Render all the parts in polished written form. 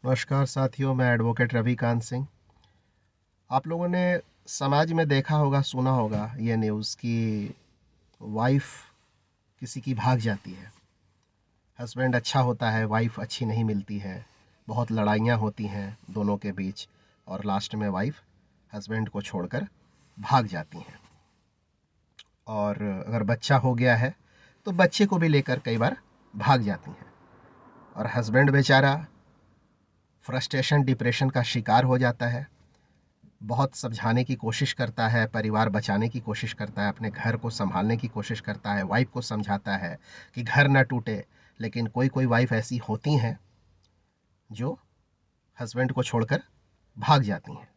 नमस्कार साथियों, मैं एडवोकेट रवि कांत सिंह। आप लोगों ने समाज में देखा होगा, सुना होगा ये न्यूज़ कि वाइफ किसी की भाग जाती है। हस्बैंड अच्छा होता है, वाइफ अच्छी नहीं मिलती है। बहुत लड़ाइयाँ होती हैं दोनों के बीच और लास्ट में वाइफ हस्बैंड को छोड़कर भाग जाती हैं। और अगर बच्चा हो गया है तो बच्चे को भी लेकर कई बार भाग जाती हैं। और हस्बैंड बेचारा फ्रस्ट्रेशन, डिप्रेशन का शिकार हो जाता है। बहुत समझाने की कोशिश करता है, परिवार बचाने की कोशिश करता है, अपने घर को सँभालने की कोशिश करता है, वाइफ़ को समझाता है कि घर ना टूटे। लेकिन कोई-कोई वाइफ़ ऐसी होती हैं जो हस्बैंड को छोड़कर भाग जाती हैं।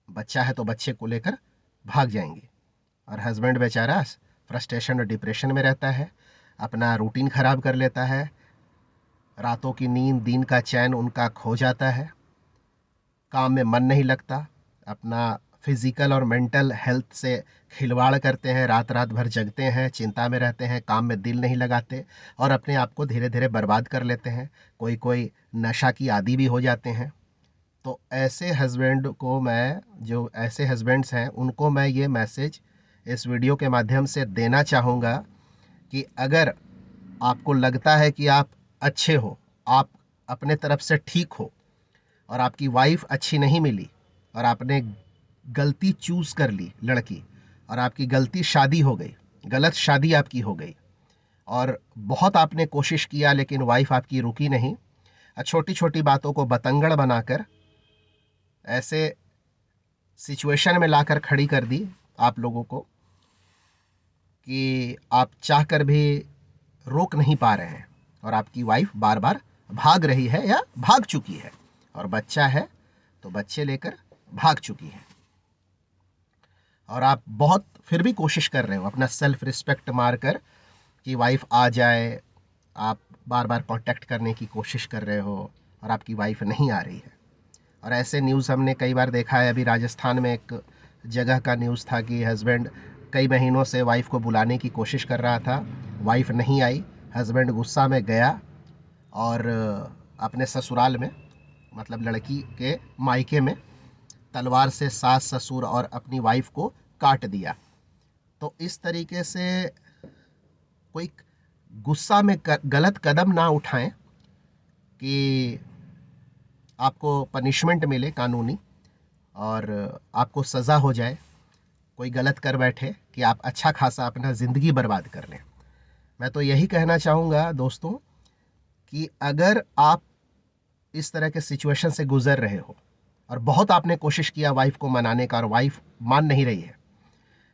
बच्चा है तो बच्चे को लेकर भाग जाएँगी और हस्बैंड बेचारा फ्रस्ट्रेशन और डिप्रेशन में रहता है, अपना रूटीन ख़राब कर लेता है, रातों की नींद, दिन का चैन उनका खो जाता है, काम में मन नहीं लगता, अपना फिज़िकल और मेंटल हेल्थ से खिलवाड़ करते हैं, रात-रात भर जगते हैं, चिंता में रहते हैं, काम में दिल नहीं लगाते और अपने आप को धीरे-धीरे बर्बाद कर लेते हैं। कोई-कोई नशा की आदी भी हो जाते हैं। तो ऐसे हस्बैंड को मैं जो ऐसे हस्बैंड्स हैं, उनको मैं ये मैसेज इस वीडियो के माध्यम से देना चाहूँगा कि अगर आपको लगता है कि आप अच्छे हो, आप अपने तरफ से ठीक हो और आपकी वाइफ़ अच्छी नहीं मिली और आपने गलती चूज़ कर ली लड़की और आपकी गलती शादी हो गई, गलत शादी आपकी हो गई और बहुत आपने कोशिश किया लेकिन वाइफ़ आपकी रुकी नहीं। छोटी-छोटी बातों को बतंगड़ बनाकर ऐसे सिचुएशन में लाकर खड़ी कर दी आप लोगों को कि आप चाहकर भी रोक नहीं पा रहे हैं और आपकी वाइफ़ बार-बार भाग रही है या भाग चुकी है और बच्चा है तो बच्चे लेकर भाग चुकी है। और आप बहुत फिर भी कोशिश कर रहे हो अपना सेल्फ रिस्पेक्ट मारकर कि वाइफ़ आ जाए, आप बार-बार कॉन्टैक्ट करने की कोशिश कर रहे हो और आपकी वाइफ़ नहीं आ रही है। और ऐसे न्यूज़ हमने कई बार देखा है। अभी राजस्थान में एक जगह का न्यूज़ था कि हस्बैंड कई महीनों से वाइफ़ को बुलाने की कोशिश कर रहा था, वाइफ़ नहीं आई। हस्बैंड गुस्सा में गया और अपने ससुराल में, मतलब लड़की के मायके में, तलवार से सास ससुर और अपनी वाइफ़ को काट दिया। तो इस तरीके से कोई गुस्सा में गलत कदम ना उठाएं कि आपको पनिशमेंट मिले कानूनी और आपको सज़ा हो जाए, कोई गलत कर बैठे कि आप अच्छा खासा अपना ज़िंदगी बर्बाद कर लें। मैं तो यही कहना चाहूँगा दोस्तों कि अगर आप इस तरह के सिचुएशन से गुज़र रहे हो और बहुत आपने कोशिश किया वाइफ़ को मनाने का और वाइफ़ मान नहीं रही है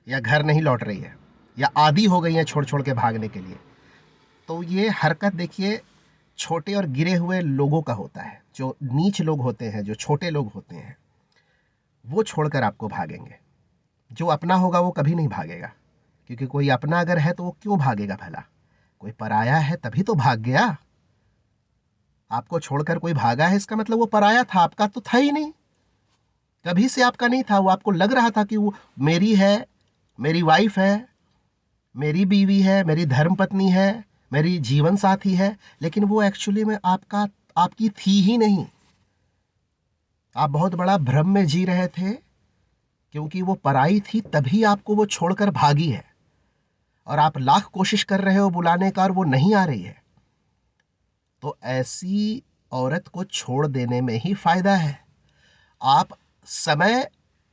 या घर नहीं लौट रही है या आदी हो गई है छोड़-छोड़ के भागने के लिए, तो ये हरकत देखिए छोटे और गिरे हुए लोगों का होता है। जो नीच लोग होते हैं, जो छोटे लोग होते हैं, वो छोड़कर आपको भागेंगे। जो अपना होगा वो कभी नहीं भागेगा, क्योंकि कोई अपना अगर है तो वो क्यों भागेगा भला? कोई पराया है तभी तो भाग गया। आपको छोड़कर कोई भागा है इसका मतलब वो पराया था, आपका तो था ही नहीं। कभी से आपका नहीं था, वो आपको लग रहा था कि वो मेरी है, मेरी वाइफ़ है, मेरी बीवी है, मेरी धर्मपत्नी है, मेरी जीवन साथी है, लेकिन वो एक्चुअली में आपकी थी ही नहीं। आप बहुत बड़ा भ्रम में जी रहे थे, क्योंकि वो पराई थी तभी आपको वो छोड़कर भागी है और आप लाख कोशिश कर रहे हो बुलाने का और वो नहीं आ रही है। तो ऐसी औरत को छोड़ देने में ही फ़ायदा है। आप समय,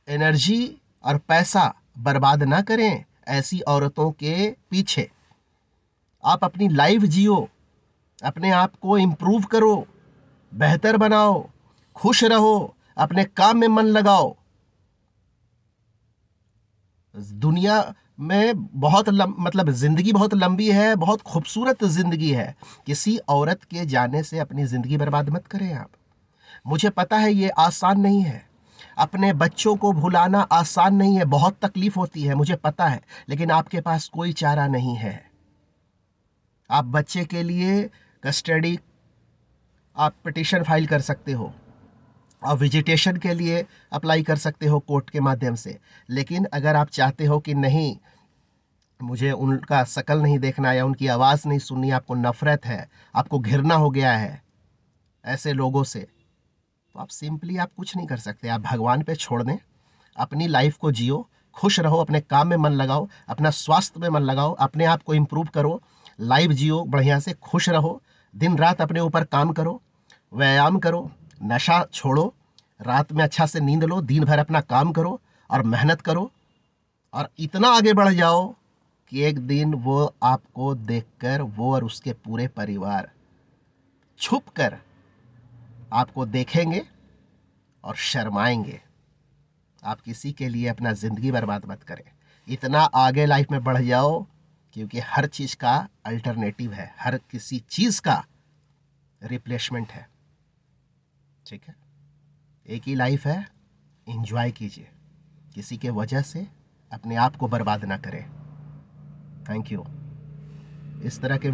एनर्जी और पैसा बर्बाद ना करें ऐसी औरतों के पीछे। आप अपनी लाइफ़ जियो, अपने आप को इम्प्रूव करो, बेहतर बनाओ, खुश रहो, अपने काम में मन लगाओ। दुनिया में बहुत मतलब ज़िंदगी बहुत लंबी है, बहुत खूबसूरत ज़िंदगी है। किसी औरत के जाने से अपनी ज़िंदगी बर्बाद मत करें आप। मुझे पता है ये आसान नहीं है। अपने बच्चों को भुलाना आसान नहीं है, बहुत तकलीफ़ होती है, मुझे पता है, लेकिन आपके पास कोई चारा नहीं है। आप बच्चे के लिए कस्टडी, आप पिटीशन फाइल कर सकते हो, आप विजिटेशन के लिए अप्लाई कर सकते हो कोर्ट के माध्यम से। लेकिन अगर आप चाहते हो कि नहीं, मुझे उनका शकल नहीं देखना या उनकी आवाज़ नहीं सुननी, आपको नफ़रत है, आपको घिरना हो गया है ऐसे लोगों से, तो आप सिंपली आप कुछ नहीं कर सकते, आप भगवान पे छोड़ दें, अपनी लाइफ को जियो, खुश रहो, अपने काम में मन लगाओ, अपना स्वास्थ्य में मन लगाओ, अपने आप को इम्प्रूव करो, लाइफ जियो बढ़िया से, खुश रहो, दिन रात अपने ऊपर काम करो, व्यायाम करो, नशा छोड़ो, रात में अच्छा से नींद लो, दिन भर अपना काम करो और मेहनत करो, और इतना आगे बढ़ जाओ कि एक दिन वो आपको देखकर, वो और उसके पूरे परिवार छुप कर आपको देखेंगे और शर्माएंगे। आप किसी के लिए अपना ज़िंदगी बर्बाद मत करें, इतना आगे लाइफ में बढ़ जाओ, क्योंकि हर चीज़ का अल्टरनेटिव है, हर किसी चीज़ का रिप्लेसमेंट है। ठीक है, एक ही लाइफ है, एंजॉय कीजिए, किसी के वजह से अपने आप को बर्बाद ना करें। Thank you. इस तरह के